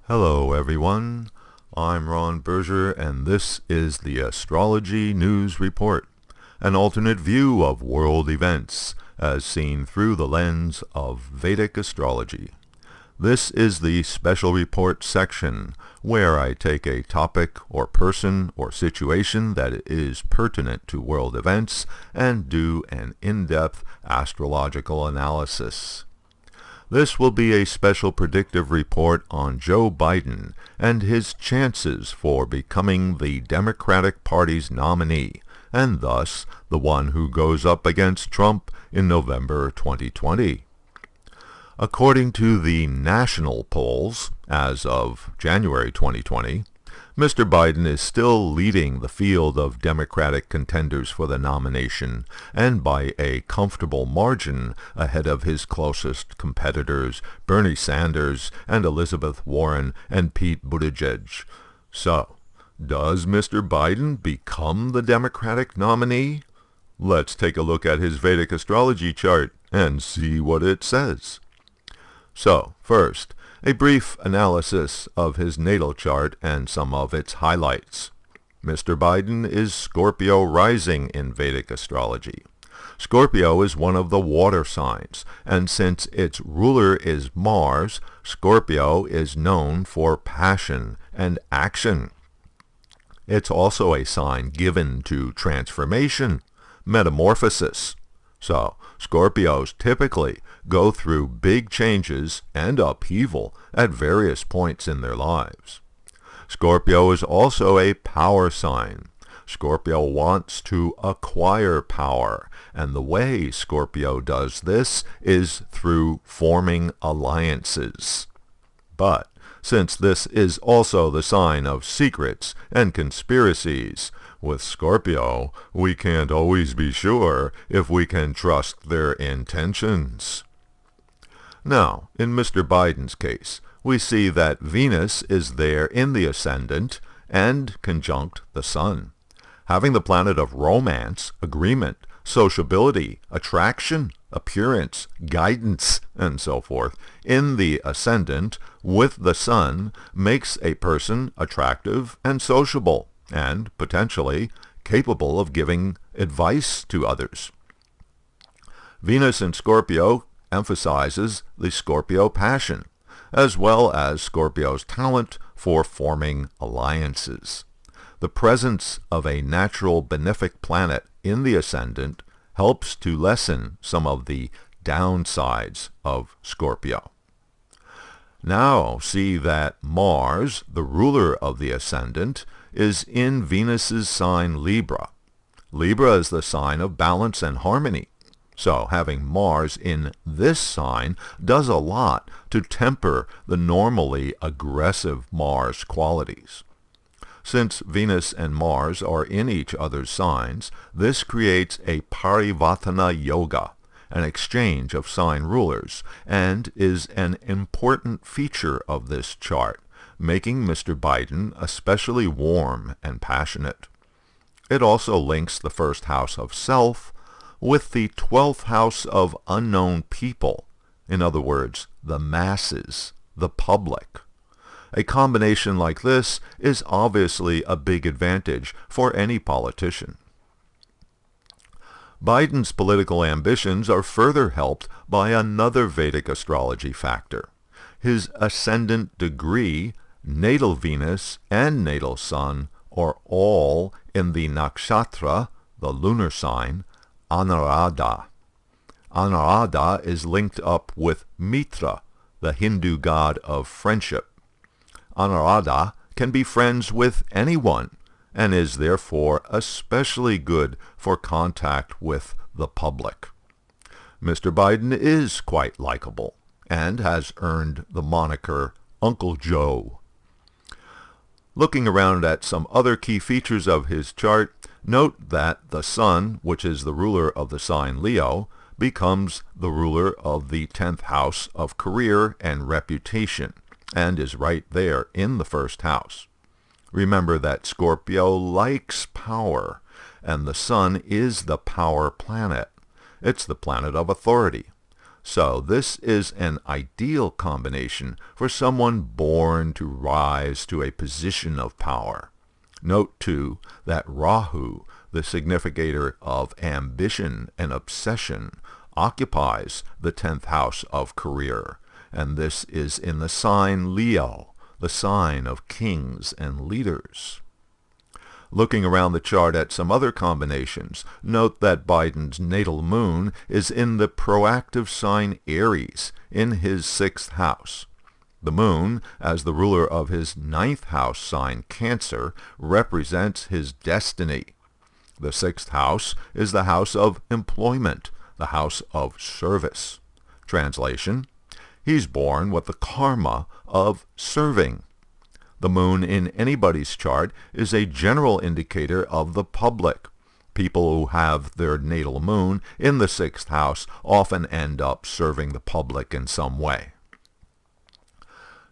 Hello everyone, I'm Ron Berger and this is the Astrology News Report, an alternate view of world events as seen through the lens of Vedic astrology. This is the special report section where I take a topic or person or situation that is pertinent to world events and do an in-depth astrological analysis. This will be a special predictive report on Joe Biden and his chances for becoming the Democratic Party's nominee, and thus the one who goes up against Trump in November 2020. According to the national polls, as of January 2020, Mr. Biden is still leading the field of Democratic contenders for the nomination, and by a comfortable margin ahead of his closest competitors, Bernie Sanders and Elizabeth Warren and Pete Buttigieg. So, does Mr. Biden become the Democratic nominee? Let's take a look at his Vedic Astrology Chart and see what it says. So, first, a brief analysis of his natal chart and some of its highlights. Mr. Biden is Scorpio Rising in Vedic astrology. Scorpio is one of the water signs, and since its ruler is Mars, Scorpio is known for passion and action. It's also a sign given to transformation, metamorphosis. So, Scorpios typically go through big changes and upheaval at various points in their lives. Scorpio is also a power sign. Scorpio wants to acquire power, and the way Scorpio does this is through forming alliances. But since this is also the sign of secrets and conspiracies, with Scorpio, we can't always be sure if we can trust their intentions. Now, in Mr. Biden's case, we see that Venus is there in the Ascendant and conjunct the Sun. Having the planet of romance, agreement, sociability, attraction, appearance, guidance, and so forth in the Ascendant with the Sun makes a person attractive and sociable, and potentially capable of giving advice to others. Venus in Scorpio emphasizes the Scorpio passion, as well as Scorpio's talent for forming alliances. The presence of a natural benefic planet in the Ascendant helps to lessen some of the downsides of Scorpio. Now see that Mars, the ruler of the Ascendant, is in Venus's sign Libra. Libra is the sign of balance and harmony. So having Mars in this sign does a lot to temper the normally aggressive Mars qualities. Since Venus and Mars are in each other's signs, this creates a parivartana yoga, an exchange of sign rulers, and is an important feature of this chart, making Mr. Biden especially warm and passionate. It also links the first house of self with the 12th house of unknown people, in other words, the masses, the public. A combination like this is obviously a big advantage for any politician. Biden's political ambitions are further helped by another Vedic astrology factor. His ascendant degree, natal Venus, and natal Sun are all in the nakshatra, the lunar sign, Anuradha. Anuradha is linked up with Mitra, the Hindu god of friendship. Anuradha can be friends with anyone, and is therefore especially good for contact with the public. Mr. Biden is quite likable, and has earned the moniker Uncle Joe. Looking around at some other key features of his chart, note that the Sun, which is the ruler of the sign Leo, becomes the ruler of the 10th house of career and reputation, and is right there in the first house. Remember that Scorpio likes power, and the Sun is the power planet. It's the planet of authority. So this is an ideal combination for someone born to rise to a position of power. Note, too, that Rahu, the significator of ambition and obsession, occupies the 10th house of career, and this is in the sign Leo, the sign of kings and leaders. Looking around the chart at some other combinations, note that Biden's natal moon is in the proactive sign Aries, in his 6th house. The moon, as the ruler of his 9th house sign Cancer, represents his destiny. The 6th house is the house of employment, the house of service. Translation: he's born with the karma of serving. The moon in anybody's chart is a general indicator of the public. People who have their natal moon in the 6th house often end up serving the public in some way.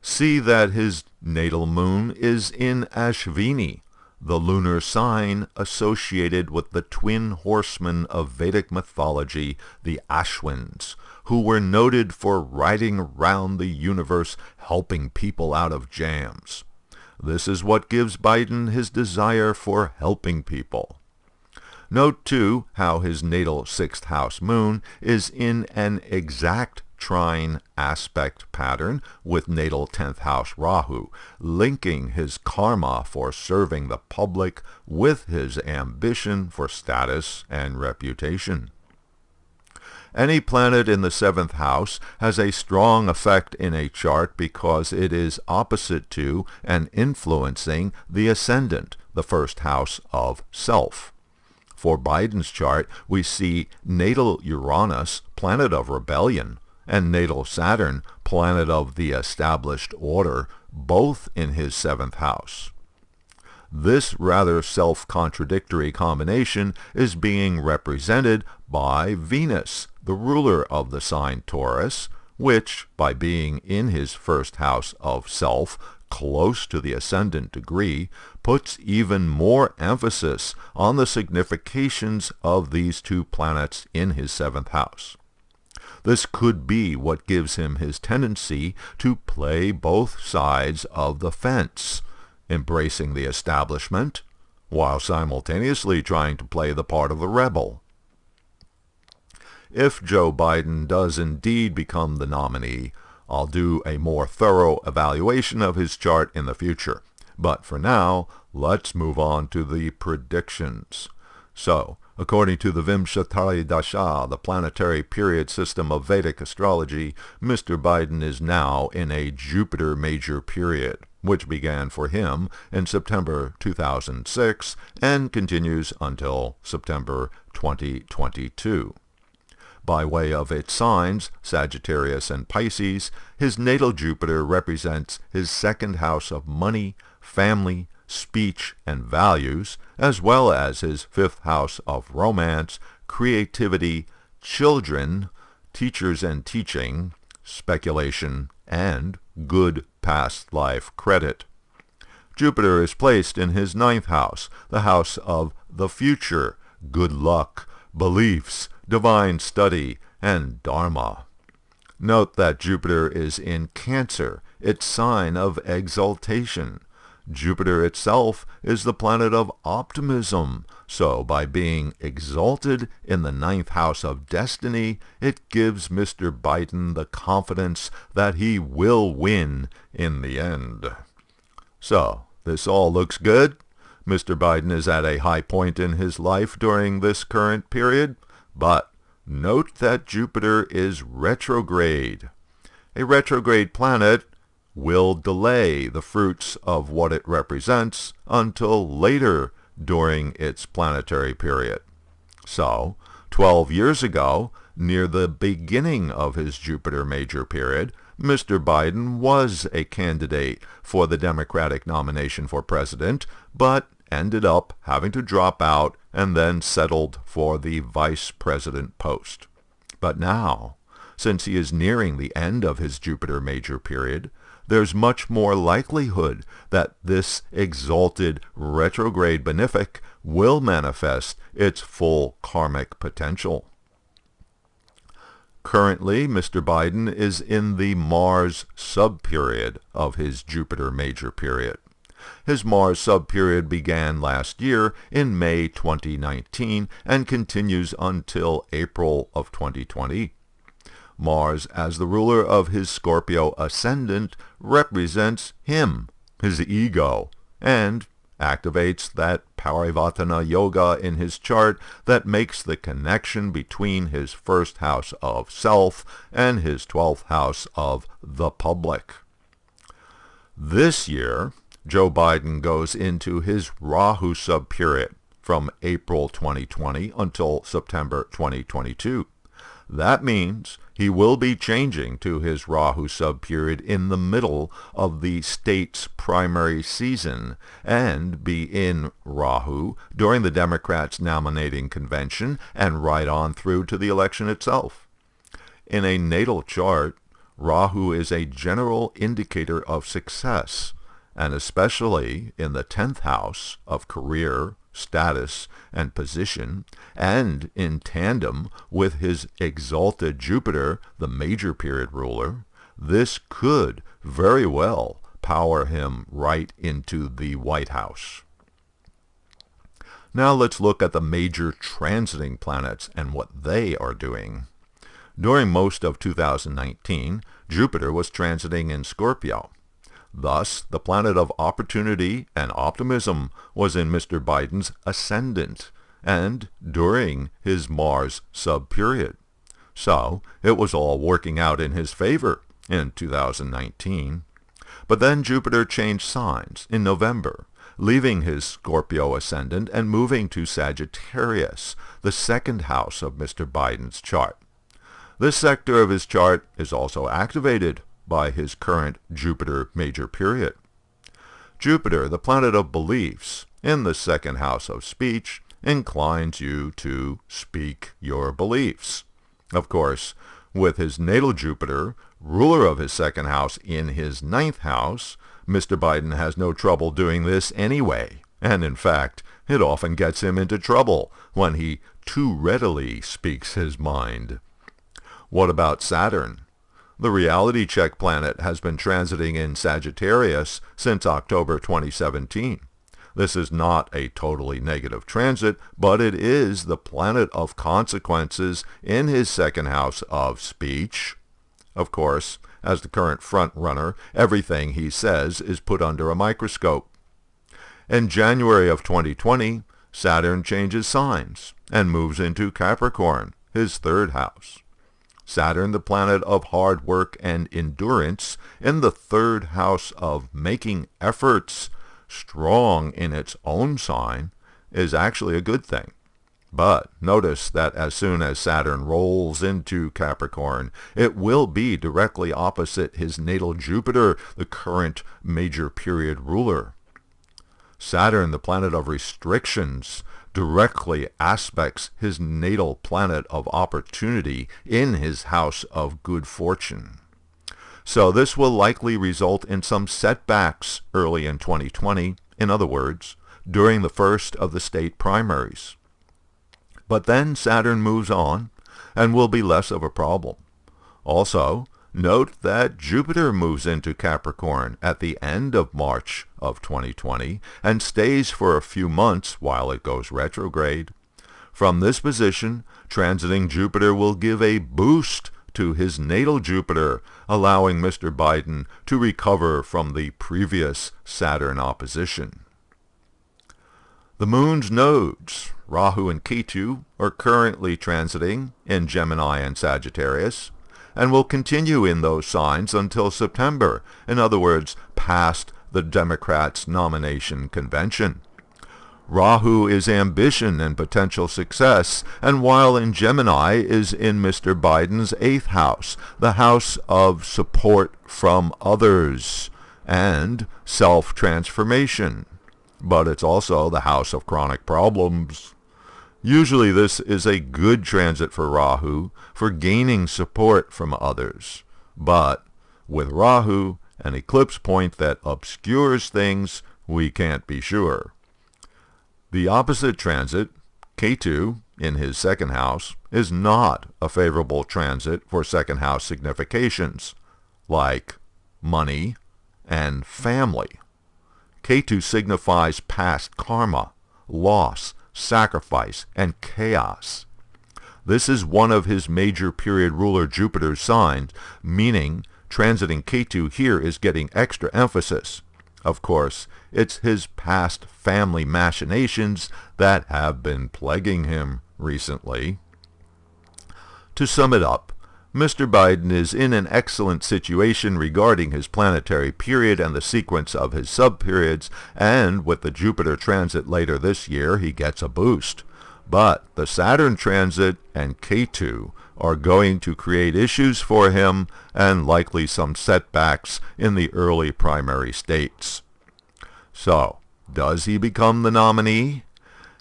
See that his natal moon is in Ashvini, the lunar sign associated with the twin horsemen of Vedic mythology, the Ashwins, who were noted for riding around the universe helping people out of jams. This is what gives Biden his desire for helping people. Note, too, how his natal 6th house moon is in an exact trine aspect pattern with natal 10th house Rahu, linking his karma for serving the public with his ambition for status and reputation. Any planet in the 7th house has a strong effect in a chart because it is opposite to and influencing the Ascendant, the 1st house of self. For Biden's chart, we see natal Uranus, planet of rebellion, and natal Saturn, planet of the established order, both in his 7th house. This rather self-contradictory combination is being represented by Venus, the ruler of the sign Taurus, which, by being in his 1st house of self, close to the ascendant degree, puts even more emphasis on the significations of these two planets in his 7th house. This could be what gives him his tendency to play both sides of the fence, embracing the establishment while simultaneously trying to play the part of the rebel. If Joe Biden does indeed become the nominee, I'll do a more thorough evaluation of his chart in the future. But for now, let's move on to the predictions. So, according to the Vimshatari Dasha, the planetary period system of Vedic astrology, Mr. Biden is now in a Jupiter major period, which began for him in September 2006 and continues until September 2022. By way of its signs, Sagittarius and Pisces, his natal Jupiter represents his 2nd house of money, family, speech, and values, as well as his 5th house of romance, creativity, children, teachers and teaching, speculation, and good past life credit. Jupiter is placed in his 9th house, the house of the future, good luck, beliefs, divine study, and dharma. Note that Jupiter is in Cancer, its sign of exaltation. Jupiter itself is the planet of optimism, so by being exalted in the 9th house of destiny, it gives Mr. Biden the confidence that he will win in the end. So, this all looks good. Mr. Biden is at a high point in his life during this current period, but note that Jupiter is retrograde. A retrograde planet will delay the fruits of what it represents until later during its planetary period. So, 12 years ago, near the beginning of his Jupiter major period, Mr. Biden was a candidate for the Democratic nomination for president, but ended up having to drop out and then settled for the vice president post. But now, since he is nearing the end of his Jupiter major period, there's much more likelihood that this exalted retrograde benefic will manifest its full karmic potential. Currently, Mr. Biden is in the Mars sub-period of his Jupiter major period. His Mars sub-period began last year in May 2019 and continues until April of 2020. Mars, as the ruler of his Scorpio Ascendant, represents him, his ego, and activates that Parivartana yoga in his chart that makes the connection between his first house of self and his 12th house of the public. This year, Joe Biden goes into his Rahu sub-period from April 2020 until September 2022. That means he will be changing to his Rahu sub-period in the middle of the state's primary season and be in Rahu during the Democrats' nominating convention and right on through to the election itself. In a natal chart, Rahu is a general indicator of success, and especially in the 10th house of career, status, and position, and in tandem with his exalted Jupiter, the major period ruler, this could very well power him right into the White House. Now let's look at the major transiting planets and what they are doing. During most of 2019, Jupiter was transiting in Scorpio. Thus, the planet of opportunity and optimism was in Mr. Biden's ascendant and during his Mars sub-period. So, it was all working out in his favor in 2019. But then Jupiter changed signs in November, leaving his Scorpio ascendant and moving to Sagittarius, the second house of Mr. Biden's chart. This sector of his chart is also activated by his current Jupiter major period. Jupiter, the planet of beliefs, in the second house of speech, inclines you to speak your beliefs. Of course, with his natal Jupiter, ruler of his second house, in his 9th house, Mr. Biden has no trouble doing this anyway, and in fact, it often gets him into trouble when he too readily speaks his mind. What about Saturn? The reality check planet has been transiting in Sagittarius since October 2017. This is not a totally negative transit, but it is the planet of consequences in his second house of speech. Of course, as the current front runner, everything he says is put under a microscope. In January of 2020, Saturn changes signs and moves into Capricorn, his 3rd house. Saturn, the planet of hard work and endurance, in the 3rd house of making efforts, strong in its own sign, is actually a good thing. But notice that as soon as Saturn rolls into Capricorn, it will be directly opposite his natal Jupiter, the current major period ruler. Saturn, the planet of restrictions, directly aspects his natal planet of opportunity in his house of good fortune. So this will likely result in some setbacks early in 2020, in other words, during the first of the state primaries. But then Saturn moves on and will be less of a problem. Also, note that Jupiter moves into Capricorn at the end of March of 2020 and stays for a few months while it goes retrograde. From this position, transiting Jupiter will give a boost to his natal Jupiter, allowing Mr. Biden to recover from the previous Saturn opposition. The moon's nodes, Rahu and Ketu, are currently transiting in Gemini and Sagittarius, and will continue in those signs until September, in other words, past the Democrats' nomination convention. Rahu is ambition and potential success, and while in Gemini is in Mr. Biden's 8th house, the house of support from others and self-transformation. But it's also the house of chronic problems. Usually this is a good transit for Rahu for gaining support from others. But with Rahu, an eclipse point that obscures things, we can't be sure. The opposite transit, Ketu, in his second house is not a favorable transit for second house significations, like money and family. Ketu signifies past karma, loss, sacrifice, and chaos. This is one of his major period ruler Jupiter's signs, meaning transiting Ketu here is getting extra emphasis. Of course, it's his past family machinations that have been plaguing him recently. To sum it up, Mr. Biden is in an excellent situation regarding his planetary period and the sequence of his subperiods, and with the Jupiter transit later this year, he gets a boost. But the Saturn transit and Ketu are going to create issues for him and likely some setbacks in the early primary states. So, does he become the nominee?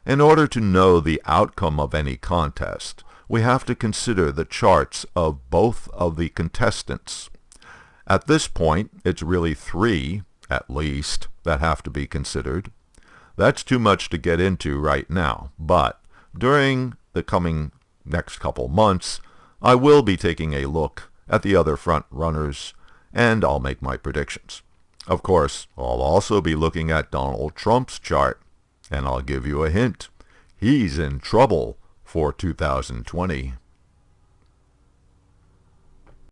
In order to know the outcome of any contest, we have to consider the charts of both of the contestants. At this point, it's really 3, at least, that have to be considered. That's too much to get into right now, but during the coming next couple months, I will be taking a look at the other front runners, and I'll make my predictions. Of course, I'll also be looking at Donald Trump's chart, and I'll give you a hint. He's in trouble for 2020.